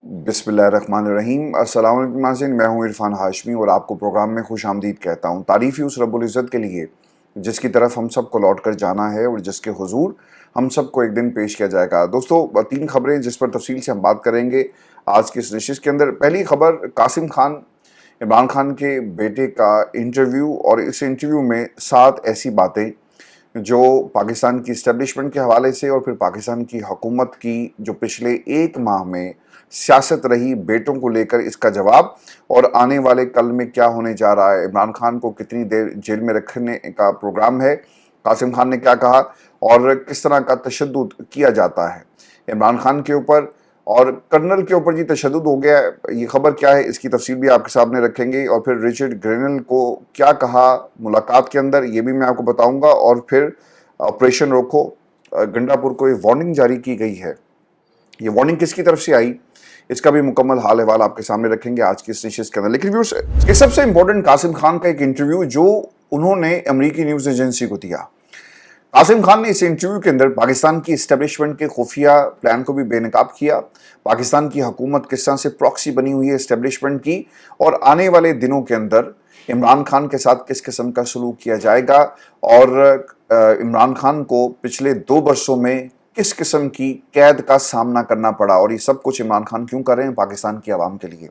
बिस्मिल्लाहिर्रहमानिर्रहीम। अस्सलाम वालेकुम नाज़रीन, मैं हूं इरफान हाशमी और आपको प्रोग्राम में खुश आमदीद कहता हूं। तारीफ़ ही उस रब्बुल इज़्ज़त के लिए जिसकी तरफ हम सबको लौट कर जाना है और जिसके हुजूर हम सबको एक दिन पेश किया जाएगा। दोस्तों, तीन खबरें जिस पर तफसील से हम बात करेंगे आज की इस नशिश के अंदर। पहली खबर, कासिम खान इमरान खान के बेटे का इंटरव्यू, और इस इंटरव्यू में 7 ऐसी बातें जो पाकिस्तान की इस्टेब्लिशमेंट के हवाले से और फिर पाकिस्तान की हुकूमत की जो पिछले 1 माह में सियासत रही, बेटों को लेकर इसका जवाब, और आने वाले कल में क्या होने जा रहा है, इमरान खान को कितनी देर जेल में रखने का प्रोग्राम है, कासिम खान ने क्या कहा और किस तरह का तशद्दुद किया जाता है इमरान खान के ऊपर, और कर्नल के ऊपर जी तशद्दुद हो गया है, ये खबर क्या है इसकी तफसील भी आपके सामने रखेंगे। और फिर रिचर्ड ग्रेनल को क्या कहा मुलाकात के अंदर, ये भी मैं आपको बताऊंगा। और फिर ऑपरेशन रोको गंडापुर को एक वार्निंग जारी की गई है, ये वार्निंग किसकी तरफ से आई, इसका भी मुकम्मल हाल अहवाल आपके सामने रखेंगे आज की इस नशिश के अंदर। लेकिन व्यूअर्स, ये सबसे इंपॉर्टेंट कासिम खान का एक इंटरव्यू जो उन्होंने अमेरिकी न्यूज एजेंसी को दिया। कासिम खान ने इस इंटरव्यू के अंदर पाकिस्तान की इस्टेब्लिशमेंट के खुफिया प्लान को भी बेनकाब किया, पाकिस्तान की हुकूमत किस तरह से प्रॉक्सी बनी हुई है इस्टेब्लिशमेंट की, और आने वाले दिनों के अंदर इमरान खान के साथ किस किस्म का सलूक किया जाएगा, और इमरान खान को पिछले 2 वर्षों में किस किस्म की कैद का सामना करना पड़ा, और ये सब कुछ इमरान खान क्यों कर रहे हैं पाकिस्तान की आवाम के लिए।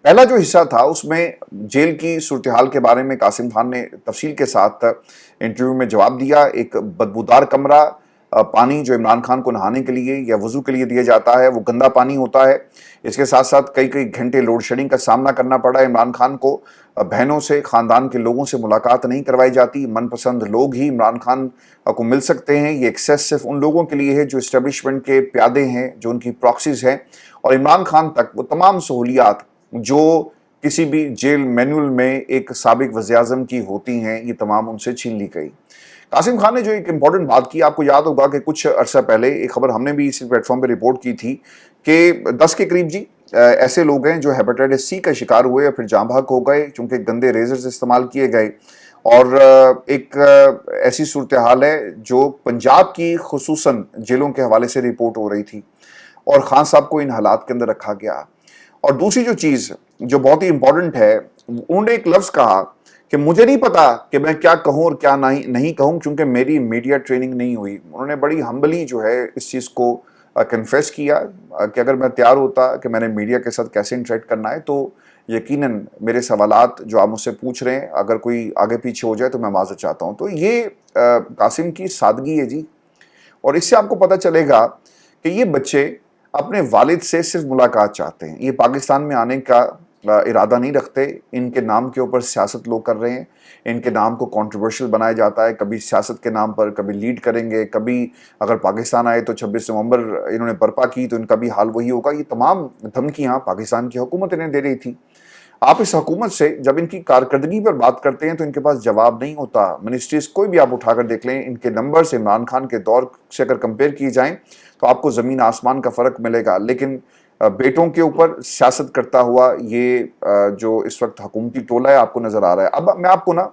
पहला जो हिस्सा था उसमें जेल की सूरत हाल के बारे में कासिम खान ने तफसील के साथ इंटरव्यू में जवाब दिया। एक बदबूदार कमरा, पानी जो इमरान खान को नहाने के लिए या वजू के लिए दिया जाता है वो गंदा पानी होता है। इसके साथ साथ कई कई घंटे लोड शेडिंग का सामना करना पड़ा इमरान खान को। बहनों से, खानदान के लोगों से मुलाकात नहीं करवाई जाती, मनपसंद लोग ही इमरान खान को मिल सकते हैं। ये एक्सेस सिर्फ उन लोगों के लिए है जो इस्टेब्लिशमेंट के प्यादे हैं, जो उनकी प्रॉक्सीज हैं, और इमरान खान तक वो तमाम सहूलियात जो किसी भी जेल मैनुअल में एक साबिक वज़ीर-ए-आज़म की होती हैं, ये तमाम उनसे छीन ली गई। कासिम खान ने जो एक इंपॉर्टेंट बात की, आपको याद होगा कि कुछ अरसा पहले एक खबर हमने भी इसी प्लेटफॉर्म पे रिपोर्ट की थी कि 10 के करीब जी ऐसे लोग हैं जो हेपेटाइटिस सी का शिकार हुए या फिर जाँ बहक हो गए क्योंकि गंदे रेजर्स इस्तेमाल किए गए। और एक ऐसी सूरत हाल है जो पंजाब की खुसूसन जेलों के हवाले से रिपोर्ट हो रही थी, और खान साहब को इन हालात के अंदर रखा गया। और दूसरी जो चीज़ जो बहुत ही इंपॉर्टेंट है, उन्होंने एक लफ्ज़ कहा कि मुझे नहीं पता कि मैं क्या कहूँ और क्या नहीं नहीं कहूँ क्योंकि मेरी मीडिया ट्रेनिंग नहीं हुई। उन्होंने बड़ी हम्बली जो है इस चीज़ को कन्फेस किया कि अगर मैं तैयार होता कि मैंने मीडिया के साथ कैसे इंटरेक्ट करना है तो यकीनन मेरे सवालात जो आप मुझसे पूछ रहे हैं अगर कोई आगे पीछे हो जाए तो मैं माज़रत चाहता हूँ। तो ये कासिम की सादगी है जी, और इससे आपको पता चलेगा कि ये बच्चे अपने वालिद से सिर्फ मुलाकात चाहते हैं, ये पाकिस्तान में आने का इरादा नहीं रखते। इनके नाम के ऊपर सियासत लोग कर रहे हैं, इनके नाम को कंट्रोवर्शियल बनाया जाता है, कभी सियासत के नाम पर, कभी लीड करेंगे, कभी अगर पाकिस्तान आए तो 26 नवंबर इन्होंने बर्पा की तो इनका भी हाल वही होगा। ये तमाम धमकियाँ पाकिस्तान की हुकूमत इन्हें दे रही थी। आप इस हुकूमत से जब इनकी कारकर्दगी पर बात करते हैं तो इनके पास जवाब नहीं होता। मिनिस्ट्रीज कोई भी आप उठाकर देख लें, इनके नंबर्स इमरान खान के दौर से अगर कंपेयर किए जाएं तो आपको ज़मीन आसमान का फ़र्क मिलेगा। लेकिन बेटों के ऊपर सियासत करता हुआ ये जो इस वक्त हुकूमती टोला है आपको नज़र आ रहा है। अब मैं आपको ना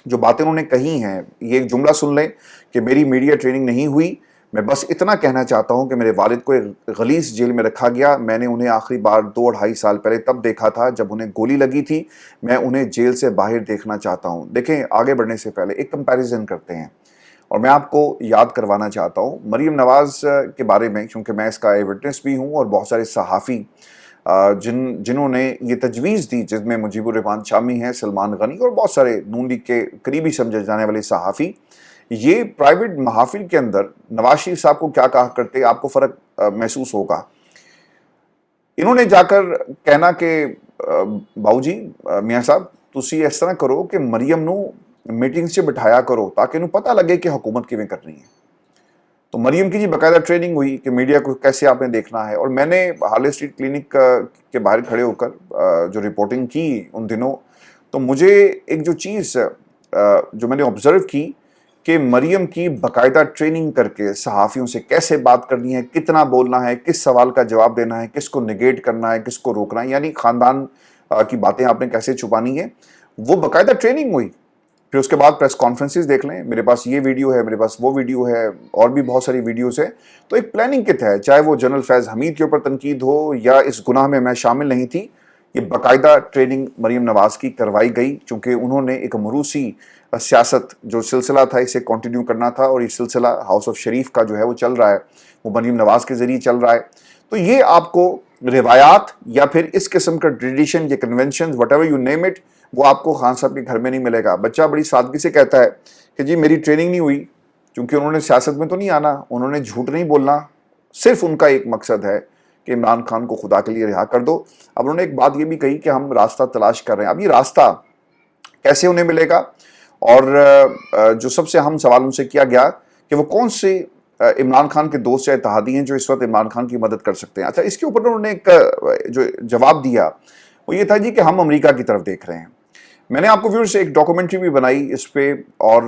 जो बातें उन्होंने कही हैं, ये एक जुमला सुन लें कि मेरी मीडिया ट्रेनिंग नहीं हुई, मैं बस इतना कहना चाहता हूं कि मेरे वालिद को एक गलीस जेल में रखा गया। मैंने उन्हें आखिरी बार 2-2.5 साल पहले तब देखा था जब उन्हें गोली लगी थी। मैं उन्हें जेल से बाहर देखना चाहता हूं। देखें, आगे बढ़ने से पहले एक कंपैरिजन करते हैं, और मैं आपको याद करवाना चाहता हूं मरीम नवाज़ के बारे में, क्योंकि मैं इसका आई विटनेस भी हूं और बहुत सारे सहाफ़ी जिन्होंने ये तजवीज़ दी, जिसमें मुजीबुर रहमान शामी हैं, सलमान गनी और बहुत सारे नून लीग के करीबी समझे जाने वाले सहाफ़ी, ये प्राइवेट महाफिल के अंदर नवाज शरीफ साहब को क्या कहा करते, आपको फ़र्क महसूस होगा। इन्होंने जाकर कहना कि बाऊजी मियाँ साहब तुसी इस तरह करो कि मरियम नू मीटिंग से बिठाया करो ताकि इन्हों पता लगे कि हुकूमत किवें करनी है। तो मरियम की जी बाकायदा ट्रेनिंग हुई कि मीडिया को कैसे आपने देखना है। और मैंने हार्ले स्ट्रीट क्लिनिक के बाहर खड़े होकर जो रिपोर्टिंग की उन दिनों, तो मुझे एक जो चीज़ जो मैंने ऑब्ज़र्व की कि मरियम की बाकायदा ट्रेनिंग करके सहाफ़ियों से कैसे बात करनी है, कितना बोलना है, किस सवाल का जवाब देना है, किसको निगेट करना है, किसको रोकना है, यानी ख़ानदान की बातें आपने कैसे छुपानी है, वो बाकायदा ट्रेनिंग हुई। پھر اس کے بعد پریس کانفرنسز دیکھ لیں، میرے پاس یہ ویڈیو ہے، میرے پاس وہ ویڈیو ہے، اور بھی بہت ساری ویڈیوز ہیں. تو ایک پلاننگ کے تحت، چاہے وہ جنرل فیض حمید کے اوپر تنقید ہو یا اس گناہ میں شامل نہیں تھی، یہ باقاعدہ ٹریننگ مریم نواز کی کروائی گئی، چونکہ انہوں نے ایک موروثی سیاست جو سلسلہ تھا اسے کنٹینیو کرنا تھا، اور یہ سلسلہ ہاؤس آف شریف کا جو ہے وہ چل رہا ہے، وہ مریم نواز کے ذریعے چل رہا ہے. تو یہ آپ کو روایات یا پھر اس قسم کا ٹریڈیشن یا convention what ever you name it, وہ آپ کو خان صاحب کے گھر میں نہیں ملے گا. بچہ بڑی سادگی سے کہتا ہے کہ جی میری ٹریننگ نہیں ہوئی، کیونکہ انہوں نے سیاست میں تو نہیں آنا، انہوں نے جھوٹ نہیں بولنا، صرف ان کا ایک مقصد ہے کہ عمران خان کو خدا کے لیے رہا کر دو. اب انہوں نے ایک بات یہ بھی کہی کہ ہم راستہ تلاش کر رہے ہیں. اب یہ راستہ کیسے انہیں ملے گا، اور جو سب سے اہم سوال ان سے کیا گیا کہ وہ کون سے عمران خان کے دوست یا اتحادی ہیں جو اس وقت عمران خان کی مدد کر سکتے ہیں. اچھا، اس کے اوپر انہوں نے ایک جو جواب دیا وہ یہ تھا جی کہ ہم امریکہ کی طرف دیکھ رہے ہیں. میں نے آپ کو ویورز ایک ڈاکومنٹری بھی بنائی اس پہ، اور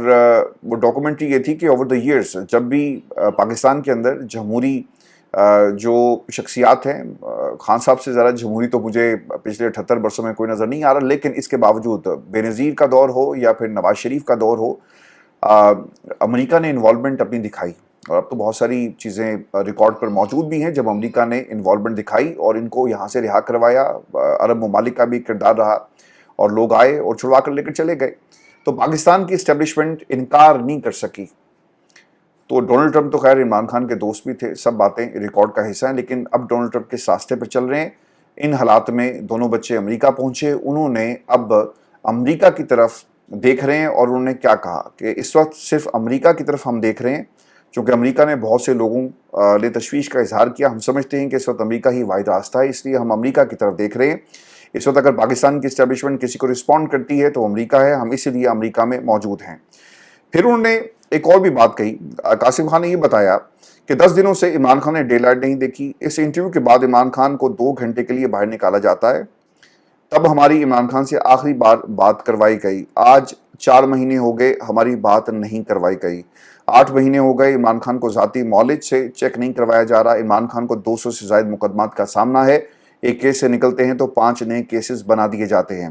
وہ ڈاکومنٹری یہ تھی کہ اوور دا ایئرس جب بھی پاکستان کے اندر جمہوری جو شخصیات ہیں، خان صاحب سے ذرا جمہوری تو مجھے پچھلے 78 برسوں میں کوئی نظر نہیں آ رہا، لیکن اس کے باوجود بے نظیر کا دور ہو یا پھر نواز شریف کا دور ہو، امریکہ نے انوالومنٹ اپنی دکھائی. اور اب تو بہت ساری چیزیں ریکارڈ پر موجود بھی ہیں جب امریکہ نے انوالومنٹ دکھائی اور ان کو یہاں سے رہا کروایا. عرب ممالک کا بھی کردار رہا، اور لوگ آئے اور چھڑوا کر لے کر چلے گئے. تو پاکستان کی اسٹیبلشمنٹ انکار نہیں کر سکی. تو ڈونلڈ ٹرمپ تو خیر عمران خان کے دوست بھی تھے، سب باتیں ریکارڈ کا حصہ ہیں، لیکن اب ڈونلڈ ٹرمپ کس راستے پر چل رہے ہیں. ان حالات میں دونوں بچے امریکہ پہنچے، انہوں نے اب امریکہ کی طرف دیکھ رہے ہیں، اور انہوں نے کیا کہا کہ اس وقت صرف امریکہ کی طرف ہم دیکھ رہے ہیں، چونکہ امریکہ نے بہت سے لوگوں نے تشویش کا اظہار کیا. ہم سمجھتے ہیں کہ اس وقت امریکہ ہی واحد راستہ ہے، اس لیے ہم امریکہ کی طرف دیکھ رہے ہیں. اس وقت اگر پاکستان کی اسٹیبلشمنٹ کسی کو رسپونڈ کرتی ہے تو امریکہ ہے، ہم اسی لیے امریکہ میں موجود ہیں. پھر انہوں نے ایک اور بھی بات کہی. قاسم خان نے یہ بتایا کہ 10 دنوں سے عمران خان نے ڈے لائٹ نہیں دیکھی. اس انٹرویو کے بعد عمران خان کو 2 گھنٹے کے لیے باہر نکالا جاتا ہے. تب ہماری عمران خان سے آخری بار بات کروائی گئی. آج 4 مہینے ہو گئے ہماری بات نہیں کروائی گئی. 8 مہینے ہو گئے عمران خان کو ذاتی معالج سے چیک نہیں کروایا جا رہا. عمران خان کو 200 سے زائد مقدمات کا سامنا ہے. ایک کیس سے نکلتے ہیں تو 5 نئے کیسز بنا دیے جاتے ہیں.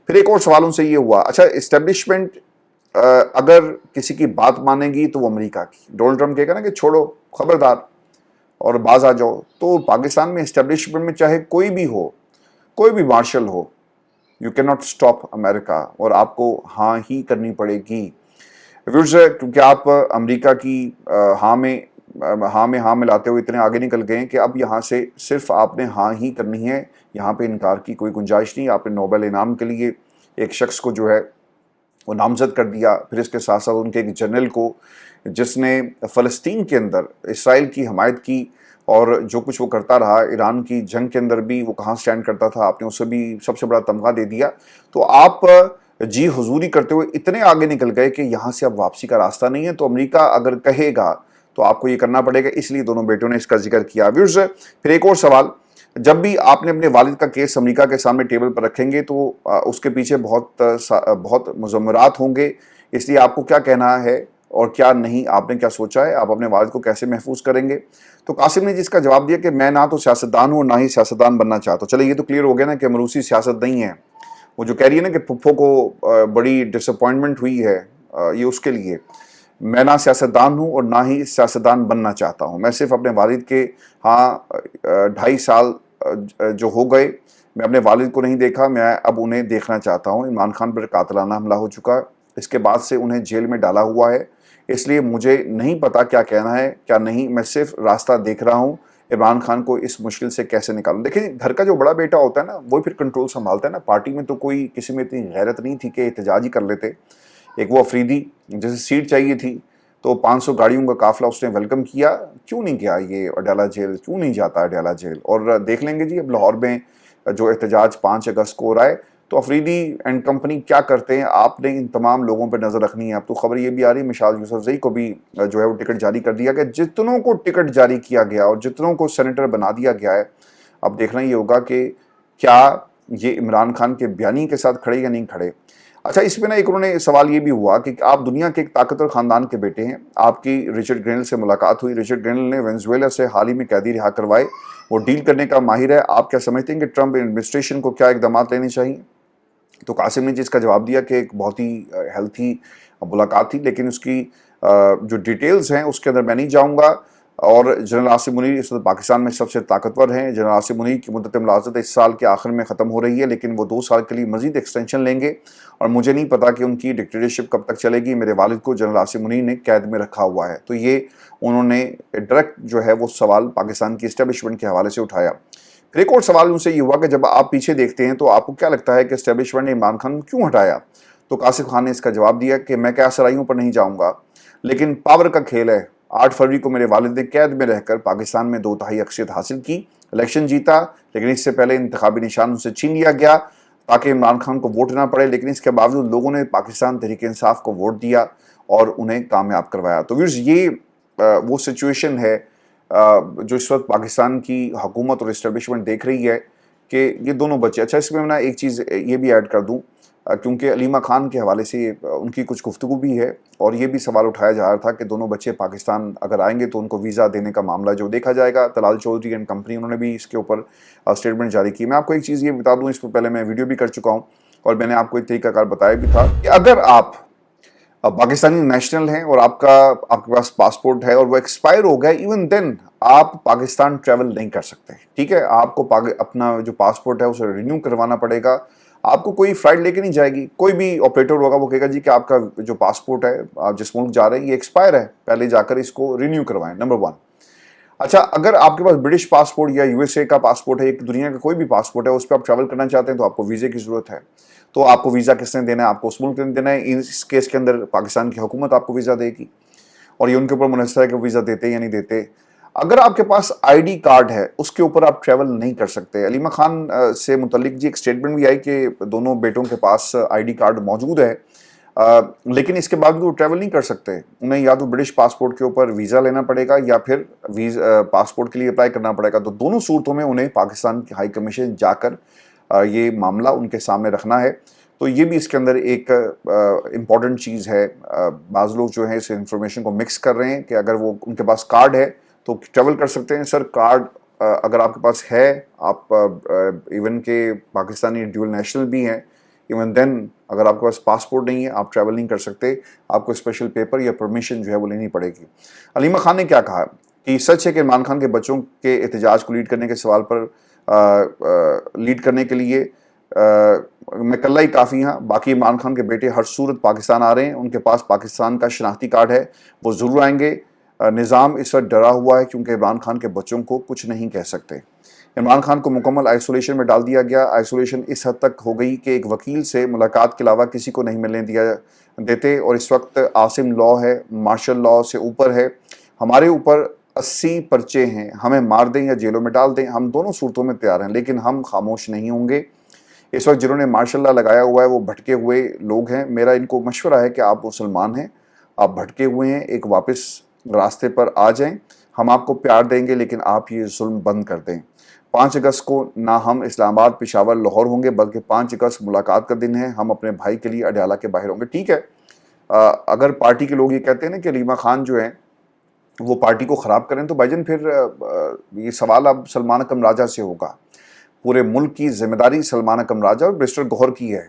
پھر ایک اور سوال ان سے یہ ہوا، اچھا اسٹیبلشمنٹ اگر کسی کی بات مانے گی تو وہ امریکہ کی. ڈونلڈ ٹرمپ کہے گا نا کہ چھوڑو، خبردار، اور باز آ جاؤ. تو پاکستان میں اسٹیبلشمنٹ میں چاہے کوئی بھی ہو، کوئی بھی مارشل ہو، you can not stop America, اور آپ کو ہاں ہی کرنی پڑے گی. کیونکہ آپ امریکہ کی ہاں میں ہاں ملاتے ہوئے اتنے آگے نکل گئے ہیں کہ اب یہاں سے صرف آپ نے ہاں ہی کرنی ہے، یہاں پہ انکار کی کوئی گنجائش نہیں. آپ نے نوبل انعام کے لیے ایک شخص کو جو ہے وہ نامزد کر دیا. پھر اس کے ساتھ ساتھ ان کے ایک جنرل کو جس نے فلسطین کے اندر اسرائیل کی حمایت کی، اور جو کچھ وہ کرتا رہا ایران کی جنگ کے اندر بھی وہ کہاں سٹینڈ کرتا تھا، آپ نے اسے بھی سب سے بڑا تمغہ دے دیا. تو آپ جی حضوری کرتے ہوئے اتنے آگے نکل گئے کہ یہاں سے اب واپسی کا راستہ نہیں ہے. تو امریکہ اگر کہے گا تو آپ کو یہ کرنا پڑے گا. اس لیے دونوں بیٹوں نے اس کا ذکر کیا. ویورز، پھر ایک اور سوال، جب بھی آپ نے اپنے والد کا کیس امریکہ کے سامنے ٹیبل پر رکھیں گے تو اس کے پیچھے بہت مضمرات ہوں گے. اس لیے آپ کو کیا کہنا ہے اور کیا نہیں، آپ نے کیا سوچا ہے، آپ اپنے والد کو کیسے محفوظ کریں گے. تو قاسم نے جس کا جواب دیا کہ میں نہ تو سیاستدان ہوں نہ ہی سیاستدان بننا چاہتا ہوں. چلے یہ تو کلیئر ہو گیا نا کہ مروسی سیاست نہیں ہے. وہ جو کہہ رہی ہے نا کہ پھپھو کو بڑی ڈس اپوائنٹمنٹ ہوئی ہے، یہ اس کے لیے میں نہ سیاستدان ہوں اور نہ ہی سیاستدان بننا چاہتا ہوں. میں صرف اپنے والد کے 2.5 سال جو ہو گئے میں اپنے والد کو نہیں دیکھا، میں اب انہیں دیکھنا چاہتا ہوں. عمران خان پر قاتلانہ حملہ ہو چکا، اس کے بعد سے انہیں جیل میں ڈالا ہوا ہے. اس لیے مجھے نہیں پتا کیا کہنا ہے کیا نہیں. میں صرف راستہ دیکھ رہا ہوں عمران خان کو اس مشکل سے کیسے نکالوں. دیکھیں، گھر کا جو بڑا بیٹا ہوتا ہے نا وہ پھر کنٹرول سنبھالتا ہے نا. پارٹی میں تو کوئی کسی میں اتنی غیرت نہیں تھی کہ احتجاج ہی کر لیتے. ایک وہ افریدی جسے سیٹ چاہیے تھی تو 500 گاڑیوں کا قافلہ اس نے ویلکم کیا. کیوں نہیں گیا یہ اڈیالہ جیل، کیوں نہیں جاتا اڈیالہ جیل. اور دیکھ لیں گے جی اب لاہور میں جو احتجاج 5 اگست کو ہو رہا ہے تو افریدی اینڈ کمپنی کیا کرتے ہیں. آپ نے ان تمام لوگوں پہ نظر رکھنی ہے. اب تو خبر یہ بھی آ رہی ہے مشال یوسفزئی کو بھی جو ہے وہ ٹکٹ جاری کر دیا گیا. جتنوں کو ٹکٹ جاری کیا گیا اور جتنوں کو سینیٹر بنا دیا گیا ہے، اب دیکھنا یہ ہوگا کہ کیا یہ عمران خان کے بیانی کے ساتھ کھڑے یا نہیں کھڑے. اچھا، اس میں نا ایک انہوں نے سوال یہ بھی ہوا کہ آپ دنیا کے ایک طاقتور خاندان کے بیٹے ہیں. آپ کی رچرڈ گرینل سے ملاقات ہوئی. رچرڈ گرینل نے وینزویلا سے حال ہی میں قیدی رہا کروائے. وہ ڈیل کرنے کا ماہر ہے. آپ کیا سمجھتے ہیں کہ ٹرمپ ایڈمنسٹریشن کو کیا اقدامات لینے چاہیے؟ तो कासिम ने जी इसका जवाब दिया कि एक बहुत ही हेल्थी मुलाकात थी, लेकिन उसकी जो डिटेल्स हैं उसके अंदर मैं नहीं जाऊँगा। और जनरल आसिम मुनीर इस वक्त पाकिस्तान में सबसे ताकतवर हैं। जनरल आसिम मुनीर की मुद्दत मुलाज़त इस साल के आखिर में ख़त्म हो रही है, लेकिन वो 2 साल के लिए मज़ीद एक्सटेंशन लेंगे और मुझे नहीं पता कि उनकी डिक्टेटरशिप कब तक चलेगी। मेरे वालिद को जनरल आसिम मुनीर ने कैद में रखा हुआ है। तो ये उन्होंने डायरेक्ट जो है वो सवाल पाकिस्तान की इस्टेब्लिशमेंट के हवाले से उठाया। फिर एक और सवाल उनसे ये हुआ कि जब आप पीछे देखते हैं तो आपको क्या लगता है कि इस्टेब्लिशमेंट ने इमरान खान को क्यों हटाया? तो कासिम खान ने इसका जवाब दिया कि मैं क्या सराइयों पर नहीं जाऊँगा, लेकिन पावर का खेल है। 8 फरवरी को मेरे वालिद ने कैद में रहकर पाकिस्तान में 2/3 अक्सरियत हासिल की, इलेक्शन जीता, लेकिन इससे पहले इंतखाबी निशान उनसे छीन लिया गया ताकि इमरान खान को वोट ना पड़े, लेकिन इसके बावजूद लोगों ने पाकिस्तान तहरीक इंसाफ को वोट दिया और उन्हें कामयाब करवाया। तो व्यूअर्स, ये वो सिचुएशन है जो इस वक्त पाकिस्तान की हुकूमत और इस्टेब्लिशमेंट देख रही है कि ये दोनों बच्चे। अच्छा, इसमें मैं एक चीज़ ये भी ऐड कर दूं, क्योंकि अलीमा खान के हवाले से उनकी कुछ गुफ्तगू भी है और ये भी सवाल उठाया जा रहा था कि दोनों बच्चे पाकिस्तान अगर आएंगे तो उनको वीज़ा देने का मामला जो देखा जाएगा। तलाल चौधरी एंड कंपनी, उन्होंने भी इसके ऊपर स्टेटमेंट जारी की। मैं आपको एक चीज़ ये बता दूँ, इस पर पहले मैं वीडियो भी कर चुका हूँ और मैंने आपको एक तरीकाकार बताया भी था कि अगर आप पाकिस्तानी नेशनल हैं और आपके पास पासपोर्ट है और वो एक्सपायर हो गया, इवन देन आप पाकिस्तान ट्रैवल नहीं कर सकते। ठीक है, आपको अपना जो पासपोर्ट है उसे रिन्यू करवाना पड़ेगा। आपको कोई फ्लाइट लेके नहीं जाएगी, कोई भी ऑपरेटर होगा वो कहेगा जी कि आपका जो पासपोर्ट है, आप जिस मुल्क जा रहे हैं ये एक्सपायर है, पहले जाकर इसको रिन्यू करवाएं, नंबर 1। अच्छा, अगर आपके पास ब्रिटिश पासपोर्ट या यूएसए का पासपोर्ट है, एक दुनिया का कोई भी पासपोर्ट है, उस पर आप ट्रैवल करना चाहते हैं तो आपको वीज़े की ज़रूरत है। तो आपको वीज़ा किसने देना है? आपको उस मुल्क ने देना है। इस केस के अंदर पाकिस्तान की हुकूमत आपको वीज़ा देगी और ये उनके ऊपर मुनहसर है कि वीज़ा देते या नहीं देते। अगर आपके पास आईडी कार्ड है, उसके ऊपर आप ट्रैवल नहीं कर सकते। अलीमा खान से मुतल्लिक जी एक स्टेटमेंट भी आई कि दोनों बेटों के पास आईडी कार्ड मौजूद है, लेकिन इसके बावजूद वो ट्रैवल नहीं कर सकते। उन्हें या तो ब्रिटिश पासपोर्ट के ऊपर वीज़ा लेना पड़ेगा या फिर पासपोर्ट के लिए अप्लाई करना पड़ेगा। तो दोनों सूरतों में उन्हें पाकिस्तान की हाई कमीशन जाकर ये मामला उनके सामने रखना है। तो ये भी इसके अंदर एक इम्पॉर्टेंट चीज़ है। बाज़ लोग जो है इस इंफॉर्मेशन को मिक्स कर रहे हैं कि अगर वो उनके पास कार्ड है तो ट्रैवल कर सकते हैं। सर, कार्ड अगर आपके पास है, आप इवन के पाकिस्तानी ड्यूल नेशनल भी हैं, इवन देन अगर आपके पास पासपोर्ट नहीं है आप ट्रैवल नहीं कर सकते। आपको स्पेशल पेपर या परमिशन जो है वो लेनी पड़ेगी। अलीमा खान ने क्या कहा कि सच है कि इमरान खान के बच्चों के एहतजाज को लीड करने के सवाल पर लीड करने के लिए मैं कल्ला ही काफ़ी हाँ, बाकी इमरान खान के बेटे हर सूरत पाकिस्तान आ रहे हैं, उनके पास पाकिस्तान का शनाख्ती कार्ड है, वो ज़रूर आएंगे। निज़ाम इस वक्त डरा हुआ है क्योंकि इमरान खान के बच्चों को कुछ नहीं कह सकते। इमरान खान को मुकम्मल आइसोलेशन में डाल दिया गया। आइसोलेशन इस हद तक हो गई कि एक वकील से मुलाकात के अलावा किसी को नहीं मिलने देते और इस वक्त आसिम लॉ है, मार्शल लॉ से ऊपर है। हमारे ऊपर 80 पर्चे हैं, हमें मार दें या जेलों में डाल दें, हम दोनों सूरतों में तैयार हैं, लेकिन हम खामोश नहीं होंगे। इस वक्त जिन्होंने मार्शल लॉ लगाया हुआ है वो भटके हुए लोग हैं। मेरा इनको मशवरा है कि आप मुसलमान हैं, आप भटके हुए हैं, एक वापस रास्ते पर आ जाएं। हम आपको प्यार देंगे लेकिन आप ये जुल्म बंद कर दें। 5 अगस्त को ना हम इस्लामाबाद, पेशावर, लाहौर होंगे, बल्कि 5 अगस्त मुलाकात का दिन है। हम अपने भाई के लिए अडयाला के बाहर होंगे। ठीक है, अगर पार्टी के लोग ये कहते हैं ना कि अलीमा खान जो है वो पार्टी को ख़राब करें, तो भाईजान फिर ये सवाल अब सलमान अकरम राजा से होगा। पूरे मुल्क की जिम्मेदारी सलमान अकरम राजा और बैरिस्टर गौहर की है।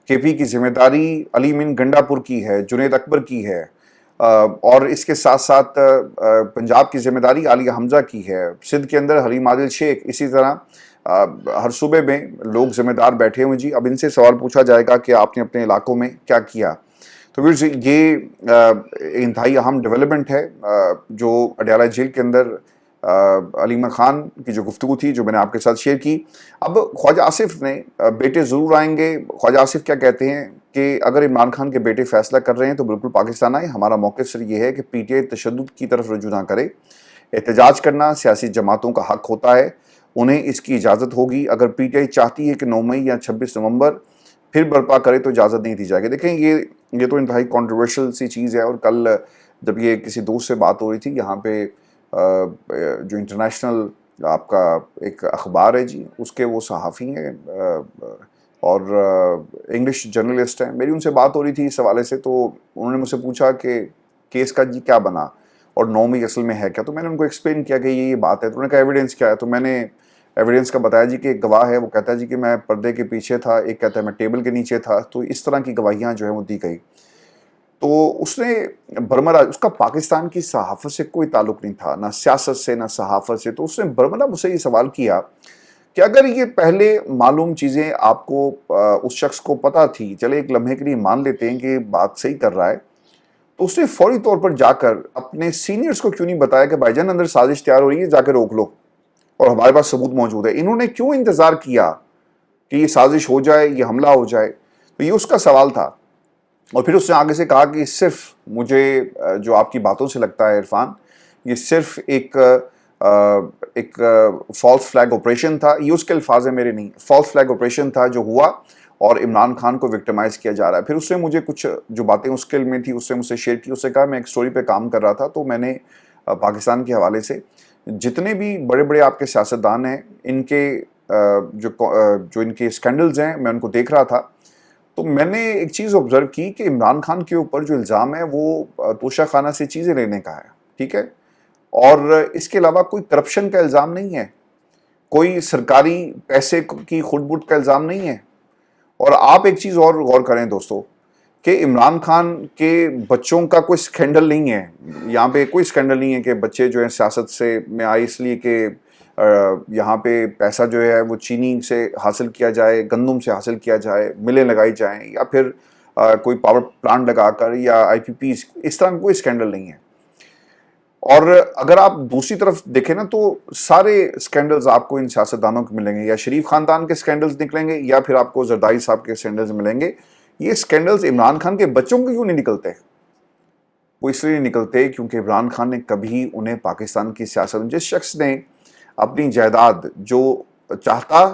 केपी की जिम्मेदारी अली मीन गंडापुर की है, जुनैद अकबर की है, और इसके साथ साथ पंजाब की जिम्मेदारी आलिया हमजा की है। सिंध के अंदर हलीम आदिल शेख, इसी तरह हर सूबे में लोग जिम्मेदार बैठे हुए जी। अब इनसे सवाल पूछा जाएगा कि आपने अपने इलाकों में क्या किया। तो फिर ये इंतहाई अहम डेवलपमेंट है जो अडयाला जेल के अंदर अलीमा खान की जो गुफ्तगू थी, जो मैंने आपके साथ शेयर की। अब ख्वाजा आसिफ ने बेटे ज़रूर आएंगे। ख्वाजा आसिफ क्या कहते हैं कि अगर इमरान खान के बेटे फैसला कर रहे हैं तो बिल्कुल पाकिस्तान आए। हमारा मौक़िफ़ सिर्फ ये है कि पीटीआई तशद्दुद की तरफ रुजू ना करे। एहतजाज करना सियासी जमातों का हक़ होता है, उन्हें इसकी इजाज़त होगी। अगर पीटीआई चाहती है कि 9 मई या 26 नवंबर फिर बर्पा करे तो इजाज़त नहीं दी जाएगी। देखें, ये तो इंतहाई कॉन्ट्रोवर्शियल सी चीज़ है। और कल जब ये किसी दोस्त से बात हो रही थी, यहाँ पे जो इंटरनेशनल आपका एक अखबार है जी, उसके वो सहाफ़ी हैं और इंग्लिश जर्नलिस्ट हैं, मेरी उनसे बात हो रही थी इस हवाले से। तो उन्होंने मुझसे पूछा कि केस का जी क्या बना और 9 मई असल में है क्या। तो मैंने उनको एक्सप्लेन किया कि ये बात है। तो उन्होंने कहा एविडेंस क्या है। तो मैंने ایویڈنس کا بتایا جی کہ ایک گواہ ہے وہ کہتا ہے جی کہ میں پردے کے پیچھے تھا، ایک کہتا ہے میں ٹیبل کے نیچے تھا. تو اس طرح کی گواہیاں جو ہیں وہ دی گئی. تو اس نے برملا، اس کا پاکستان کی صحافت سے کوئی تعلق نہیں تھا، نہ سیاست سے نہ صحافت سے. تو اس نے برملا مجھ سے یہ سوال کیا کہ اگر یہ پہلے معلوم چیزیں آپ کو اس شخص کو پتہ تھی، چلے ایک لمحے کے لیے مان لیتے ہیں کہ بات صحیح کر رہا ہے، تو اس نے فوری طور پر جا کر اپنے سینئرز کو کیوں نہیں بتایا کہ بھائی جان اندر سازش تیار ہو رہی ہے، جا کے روک لو اور ہمارے پاس ثبوت موجود ہے. انہوں نے کیوں انتظار کیا کہ یہ سازش ہو جائے، یہ حملہ ہو جائے؟ تو یہ اس کا سوال تھا. اور پھر اس نے آگے سے کہا کہ صرف مجھے جو آپ کی باتوں سے لگتا ہے عرفان، یہ صرف ایک فالس فلیگ آپریشن تھا. یہ اس کے الفاظ ہیں، میرے نہیں. فالس فلیگ آپریشن تھا جو ہوا اور عمران خان کو وکٹمائز کیا جا رہا ہے. پھر اس نے مجھے کچھ جو باتیں اس کے علم میں تھی اس نے مجھ سے شیئر کی. اس نے کہا میں ایک سٹوری پہ کام کر رہا تھا، تو میں نے پاکستان کے حوالے سے جتنے بھی بڑے بڑے آپ کے سیاستدان ہیں، ان کے جو ان کے اسکینڈلز ہیں، میں ان کو دیکھ رہا تھا. تو میں نے ایک چیز آبزرو کی کہ عمران خان کے اوپر جو الزام ہے وہ توشہ خانہ سے چیزیں لینے کا ہے، ٹھیک ہے، اور اس کے علاوہ کوئی کرپشن کا الزام نہیں ہے، کوئی سرکاری پیسے کی خود بٹ کا الزام نہیں ہے. اور آپ ایک چیز اور غور کریں دوستو کہ عمران خان کے بچوں کا کوئی سکینڈل نہیں ہے. یہاں پہ کوئی سکینڈل نہیں ہے کہ بچے جو ہیں سیاست سے میں آئے اس لیے کہ یہاں پہ پیسہ جو ہے وہ چینی سے حاصل کیا جائے، گندم سے حاصل کیا جائے، ملیں لگائی جائیں، یا پھر کوئی پاور پلانٹ لگا کر، یا آئی پی پیز. اس طرح کوئی سکینڈل نہیں ہے. اور اگر آپ دوسری طرف دیکھیں نا تو سارے سکینڈلز آپ کو ان سیاستدانوں کے ملیں گے، یا شریف خاندان کے سکینڈلز نکلیں گے، یا پھر آپ کو زرداری صاحب کے سکینڈلز ملیں گے. یہ سکینڈلز عمران خان کے بچوں کے کیوں نہیں نکلتے؟ وہ اس لیے نہیں نکلتے کیونکہ عمران خان نے کبھی انہیں پاکستان کی سیاست، جس شخص نے اپنی جائیداد جو چاہتا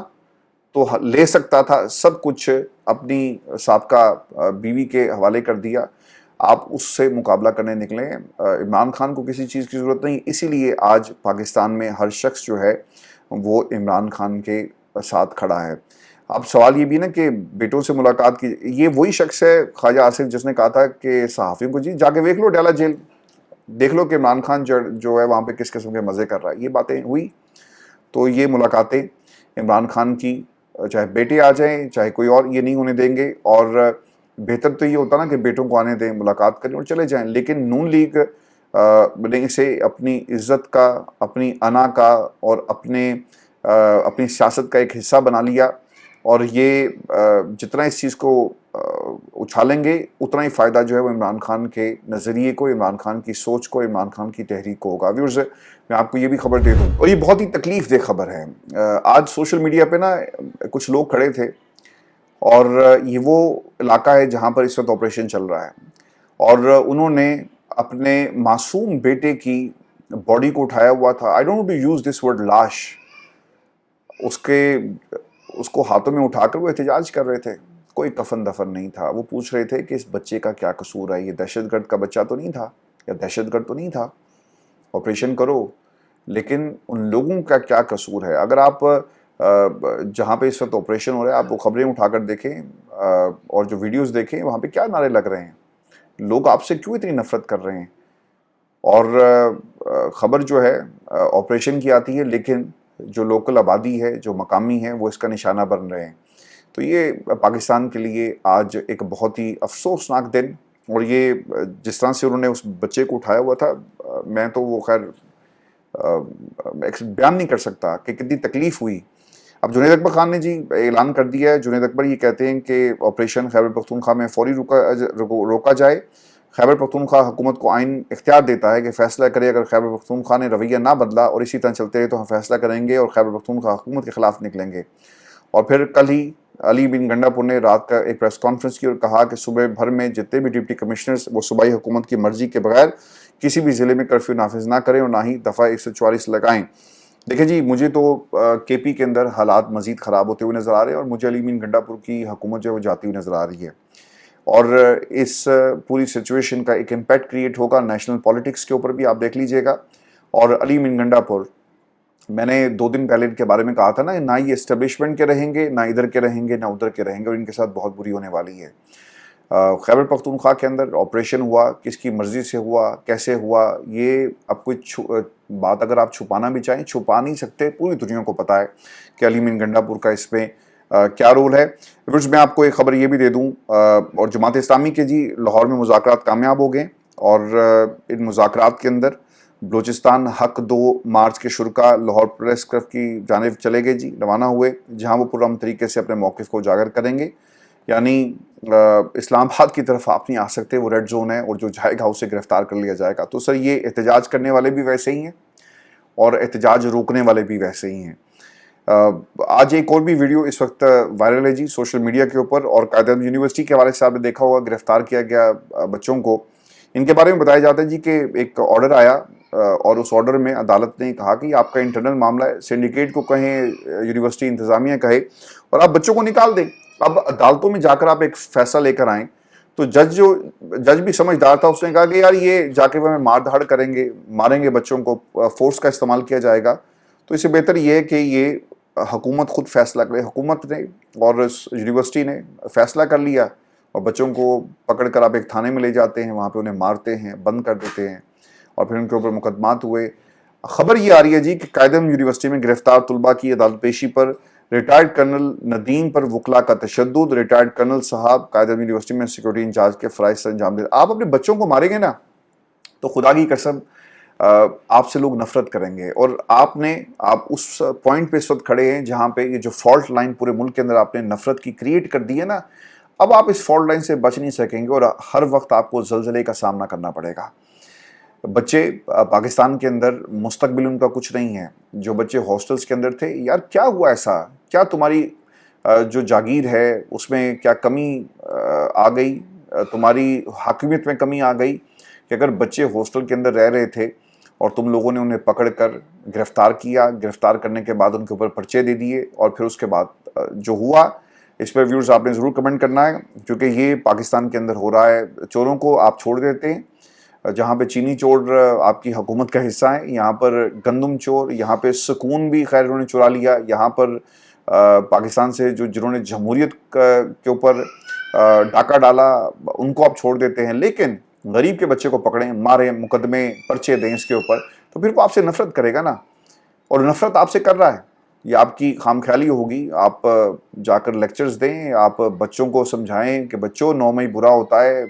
تو لے سکتا تھا، سب کچھ اپنی سابقہ بیوی کے حوالے کر دیا، آپ اس سے مقابلہ کرنے نکلے. عمران خان کو کسی چیز کی ضرورت نہیں. اسی لیے آج پاکستان میں ہر شخص جو ہے وہ عمران خان کے ساتھ کھڑا ہے. اب سوال یہ بھی نا کہ بیٹوں سے ملاقات کی، یہ وہی شخص ہے خواجہ آصف جس نے کہا تھا کہ صحافیوں کو جی جا کے دیکھ لو ڈیلا جیل، دیکھ لو کہ عمران خان جو ہے وہاں پہ کس قسم کے مزے کر رہا ہے. یہ باتیں ہوئی. تو یہ ملاقاتیں عمران خان کی، چاہے بیٹے آ جائیں چاہے کوئی اور، یہ نہیں ہونے دیں گے. اور بہتر تو یہ ہوتا نا کہ بیٹوں کو آنے دیں، ملاقات کریں اور چلے جائیں. لیکن نون لیگ نے اسے اپنی عزت کا، اپنی انا کا اور اپنی سیاست کا ایک حصہ بنا لیا. اور یہ جتنا اس چیز کو اچھالیں گے اتنا ہی فائدہ جو ہے وہ عمران خان کے نظریے کو، عمران خان کی سوچ کو، عمران خان کی تحریک کو ہوگا. ویورز، میں آپ کو یہ بھی خبر دے دوں، اور یہ بہت ہی تکلیف دہ خبر ہے. آج سوشل میڈیا پہ نا کچھ لوگ کھڑے تھے، اور یہ وہ علاقہ ہے جہاں پر اس وقت آپریشن چل رہا ہے، اور انہوں نے اپنے معصوم بیٹے کی باڈی کو اٹھایا ہوا تھا. I don't want to use this word لاش. اس کو ہاتھوں میں اٹھا کر وہ احتجاج کر رہے تھے. کوئی کفن دفن نہیں تھا. وہ پوچھ رہے تھے کہ اس بچے کا کیا قصور ہے، یہ دہشت گرد کا بچہ تو نہیں تھا، یا دہشت گرد تو نہیں تھا، آپریشن کرو. لیکن ان لوگوں کا کیا قصور ہے؟ اگر آپ جہاں پہ اس وقت آپریشن ہو رہا ہے آپ وہ خبریں اٹھا کر دیکھیں اور جو ویڈیوز دیکھیں، وہاں پہ کیا نعرے لگ رہے ہیں، لوگ آپ سے کیوں اتنی نفرت کر رہے ہیں. اور خبر جو ہے آپریشن کی آتی ہے، لیکن جو لوکل آبادی ہے، جو مقامی ہے، وہ اس کا نشانہ بن رہے ہیں. تو یہ پاکستان کے لیے آج ایک بہت ہی افسوسناک دن. اور یہ جس طرح سے انہوں نے اس بچے کو اٹھایا ہوا تھا، میں تو وہ خیر بیان نہیں کر سکتا کہ کتنی تکلیف ہوئی. اب جنید اکبر خان نے جی اعلان کر دیا ہے. جنید اکبر یہ کہتے ہیں کہ آپریشن خیبر پختونخوا میں فوری روکا جائے. خیبر پختونخوا حکومت کو آئین اختیار دیتا ہے کہ فیصلہ کرے. اگر خیبر پختونخوا نے رویہ نہ بدلا اور اسی طرح چلتے رہے تو ہم فیصلہ کریں گے اور خیبر پختونخوا حکومت کے خلاف نکلیں گے. اور پھر کل ہی علی بن گنڈا پور نے رات کا ایک پریس کانفرنس کی اور کہا کہ صوبے بھر میں جتنے بھی ڈپٹی کمشنرز وہ صوبائی حکومت کی مرضی کے بغیر کسی بھی ضلع میں کرفیو نافذ نہ کریں اور نہ ہی دفعہ 144 لگائیں. دیکھیں جی، مجھے تو کے پی کے اندر حالات مزید خراب ہوتے ہوئے نظر آ رہے ہیں، اور مجھے علی بن گنڈا پور کی حکومت جو ہے وہ جاتی ہوئی نظر آ رہی ہے. اور اس پوری سچویشن کا ایک امپیکٹ کریٹ ہوگا نیشنل پولیٹکس کے اوپر بھی، آپ دیکھ لیجئے گا. اور علی بن گنڈا پور، میں نے 2 دن پہلے ان کے بارے میں کہا تھا نا، نہ یہ اسٹیبلشمنٹ کے رہیں گے، نہ ادھر کے رہیں گے، نہ ادھر کے رہیں گے، اور ان کے ساتھ بہت بری ہونے والی ہے. خیبر پختونخوا کے اندر آپریشن ہوا، کس کی مرضی سے ہوا، کیسے ہوا، یہ اب کوئی बात अगर आप छुपाना भी चाहें छुपा नहीं सकते, पूरी दुनिया को पता है कि अली मीन गंडापुर का इसमें क्या रोल है। व्यूअर्स, मैं आपको एक खबर ये भी दे दूं, और जमात इस्लामी के जी लाहौर में मुज़ाकरात कामयाब हो गए, और इन मुज़ाकरात के अंदर बलूचिस्तान हक 2 मार्च के शुरा लाहौर प्रेस क्लब की जानिब चले गए जी, रवाना हुए, जहां वो पुरअमन तरीके से अपने मौक़िफ़ को उजागर करेंगे। यानी इस्लामाबाद की तरफ आप नहीं आ सकते, वो रेड जोन है, और जो जाएगा उसे गिरफ्तार कर लिया जाएगा। तो सर, ये एहतजाज करने वाले भी वैसे ही हैं और एहतजाज रोकने वाले भी वैसे ही हैं। आज एक और भी वीडियो इस वक्त वायरल है जी सोशल मीडिया के ऊपर, और कायद-ए-आज़म यूनिवर्सिटी के हवाले से आपने देखा होगा, गिरफ्तार किया गया बच्चों को। इनके बारे में बताया जाता है जी कि एक ऑर्डर आया, और उस ऑर्डर में अदालत ने कहा कि आपका इंटरनल मामला है, सिंडिकेट को कहें, यूनिवर्सिटी इंतजामिया कहे, और आप बच्चों को निकाल दें। अब अदालतों में जाकर आप एक फैसला लेकर आएँ, तो जज भी समझदार था, उसने कहा कि यार ये जाके वो हमें मार धाड़ करेंगे, मारेंगे बच्चों को, फोर्स का इस्तेमाल किया जाएगा, तो इससे बेहतर ये है कि ये हुकूमत खुद फैसला करे। हुकूमत ने और यूनिवर्सिटी ने फैसला कर लिया, और बच्चों को पकड़ कर आप एक थाने में ले जाते हैं, वहाँ पे उन्हें मारते हैं, बंद कर देते हैं, और फिर उनके ऊपर मुकदमात हुए। खबर ये आ रही है जी कि कायद-ए-आज़म यूनिवर्सिटी में गिरफ्तार तुलबा की अदालत पेशी पर रिटायर्ड कर्नल नदीम पर वकला का तशद्दुद। रिटायर्ड कर्नल साहब कायद-ए-आज़म यूनिवर्सिटी में सिक्योरिटी इंचार्ज के फ़राइज़ से अंजाम दे। आप अपने बच्चों को मारेंगे ना, तो खुदा की कसम आपसे लोग नफरत करेंगे, और आप उस पॉइंट पे इस वक्त खड़े हैं जहाँ पे ये जो फॉल्ट लाइन पूरे मुल्क के अंदर आपने नफरत की क्रिएट कर दी है ना, अब आप इस फॉल्ट लाइन से बच नहीं सकेंगे, और हर वक्त आपको ज़लज़ले का सामना करना पड़ेगा। बच्चे पाकिस्तान के अंदर मुस्तकबिल उनका कुछ नहीं है। जो बच्चे हॉस्टल्स के अंदर थे, यार क्या हुआ ऐसा, क्या तुम्हारी जो जागीर है उसमें क्या कमी आ गई, तुम्हारी हाकिमियत में कमी आ गई, कि अगर बच्चे हॉस्टल के अंदर रह रहे थे और तुम लोगों ने उन्हें पकड़ कर गिरफ्तार किया, गिरफ्तार करने के बाद उनके ऊपर पर्चे दे दिए, और फिर उसके बाद जो हुआ, इस पर व्यूअर्स आपने ज़रूर कमेंट करना है, क्योंकि ये पाकिस्तान के अंदर हो रहा है। चोरों को आप छोड़ देते हैं, जहाँ पे चीनी चोर आपकी हुकूमत का हिस्सा है, यहाँ पर गंदम चोर, यहाँ पे सुकून भी खैर उन्होंने चुरा लिया, यहाँ पर पाकिस्तान से जिन्होंने जमहूरियत के ऊपर डाका डाला, उनको आप छोड़ देते हैं, लेकिन गरीब के बच्चे को पकड़ें, मारें, मुकदमे पर्चे दें इसके ऊपर, तो फिर वो आपसे नफरत करेगा ना, और नफरत आपसे कर रहा है, ये आपकी खामख्याली होगी। आप जाकर लेक्चर्स दें, आप बच्चों को समझाएं कि बच्चों 9 मई बुरा होता है,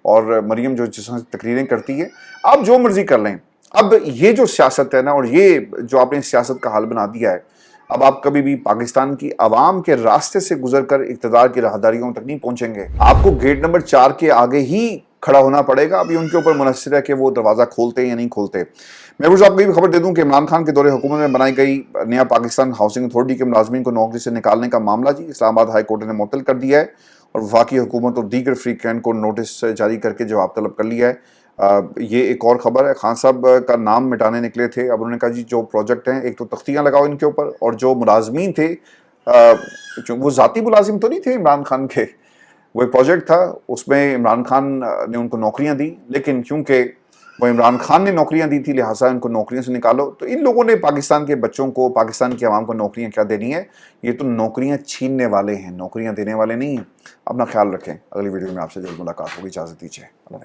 और मरियम जो जिस तकरीरें करती है, आप जो मर्जी कर लें। अब ये जो सियासत है ना, और ये जो आपने सियासत का हाल बना दिया है, अब आप कभी भी पाकिस्तान की आवाम के रास्ते से गुजरकर इक़्तिदार की राहदारियों तक नहीं पहुंचेंगे। आपको गेट नंबर 4 के आगे ही खड़ा होना पड़ेगा। अभी उनके ऊपर मुनहसर है कि वो दरवाज़ा खोलते हैं या नहीं खोलते। मैं कुछ आपको ये भी खबर दे दूं कि इमरान खान के दौरे हुकूमत में बनाई गई नया पाकिस्तान हाउसिंग अथॉरिटी के मुलाजमीन को नौकरी से निकालने का मामला जी इस्लामाबाद हाई कोर्ट ने मुअत्तल कर दिया है, और वफाकी हुकूमत और दीगर फ्रीकैन को नोटिस जारी करके जवाब तलब कर लिया है। ये एक और ख़बर है, खान साहब का नाम मिटाने निकले थे, अब उन्होंने कहा जी जो प्रोजेक्ट हैं, एक तो तख्तियाँ लगाओ इनके ऊपर, और जो मुलाजमीन थे वो ज़ाती मुलाजिम तो नहीं थे इमरान खान के, वो एक प्रोजेक्ट था, उसमें इमरान खान ने उनको नौकरियां दी, लेकिन क्योंकि वो इमरान खान ने नौकरियां दी थी, लिहाजा इनको नौकरियों से निकालो। तो इन लोगों ने पाकिस्तान के बच्चों को, पाकिस्तान की आवाम को नौकरियां क्या देनी है, ये तो नौकरियां छीनने वाले हैं, नौकरियां देने वाले नहीं हैं। अपना ख्याल रखें, अगली वीडियो में आपसे जल्द मुलाकात होगी, इजाज़त दीजिए, अल्लाह